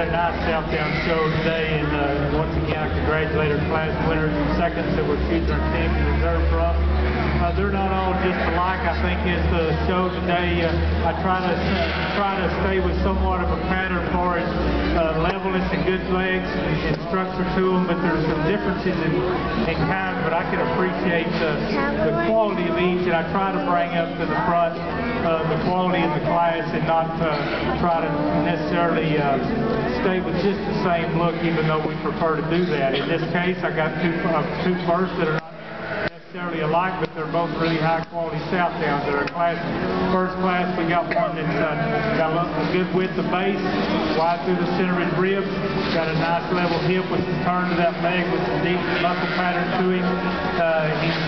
had a nice Southdown show today, and once again I congratulate our class winners and seconds that we're choosing our team to reserve from. They're not all just alike. I think as the show today, I try to stay with somewhat of a pattern for it, levelness and good legs and structure to them, but there's some differences in kind, but I can appreciate the quality of each, and I try to bring up to the front the quality of the class and not try to necessarily stay with just the same look, even though we prefer to do that. In this case, I got two firsts that are not necessarily alike, but they're both really high quality Southdowns. They're a class. First class, we got one that's got a good width of base, wide through the center of his ribs, got a nice level hip with some turn to that leg with some deep muscle pattern to him. He's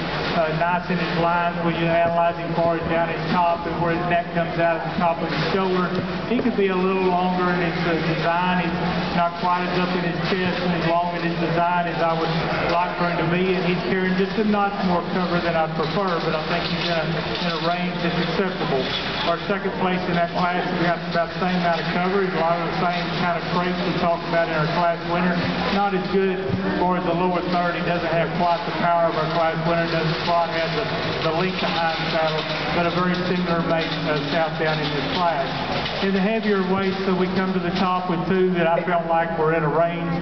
nice in his lines when you analyze him for it down his top and where his neck comes out at the top of his shoulder. He could be a little longer in his design. He's not quite as up in his chest and as long in his design as I would like for him to be, and he's carrying just a notch more cover than I prefer, but I think he's in a range that's acceptable. Our second place in that class, we got about the same amount of coverage, a lot of the same kind of traits we talked about in our class winner. Not as good for the lower third. He doesn't have quite the power of our class winner, doesn't quite have the length behind the saddle, but a very similar mate Southdown in this class. In the heavier weights, so we come to the top with two that I felt like were in a range,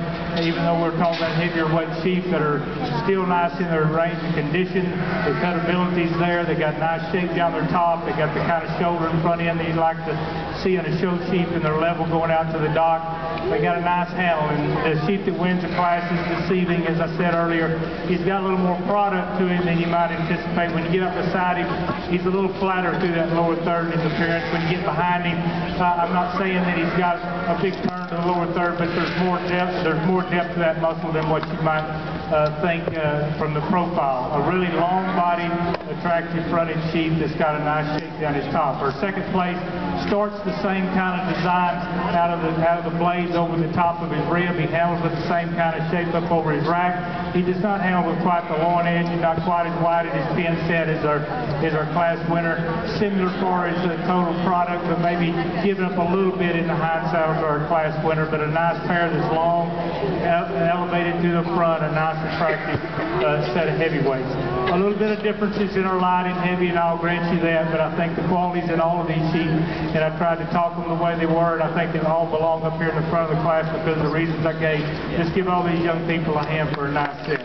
even though we're talking about heavier weight sheep that are still nice in their range and condition. The cutability's there. They got nice shape down their top. They got the kind of shoulder and front end that you like to see in a show sheep, and their level going out to the dock. They got a nice handle, and the sheep that wins the class is deceiving, as I said earlier. He's got a little more product to him than you might anticipate. When you get up beside him, he's a little flatter through that lower third in his appearance. When you get behind him, I'm not saying that he's got a big turn to the lower third, but there's more depth. There's more depth to that muscle than what you might think from the profile. A really long-bodied, attractive fronted sheep that's got a nice shape down his top. Our second place starts the same kind of design out of the blades over the top of his rib. He handles with the same kind of shape up over his rack. He does not handle with quite the long edge. He's not quite as wide in his pin set as our class winner. Similar for his total product, but maybe giving up a little bit in the hind saddle to our class winner. But a nice pair that's long, elevated to the front, a nice attractive set of heavyweights. A little bit of differences in our light and heavy, and I'll grant you that, but I think the qualities in all of these sheep, and I tried to talk them the way they were, and I think they all belong up here in the front of the class because of the reasons I gave. Just give all these young people a hand for a nice set.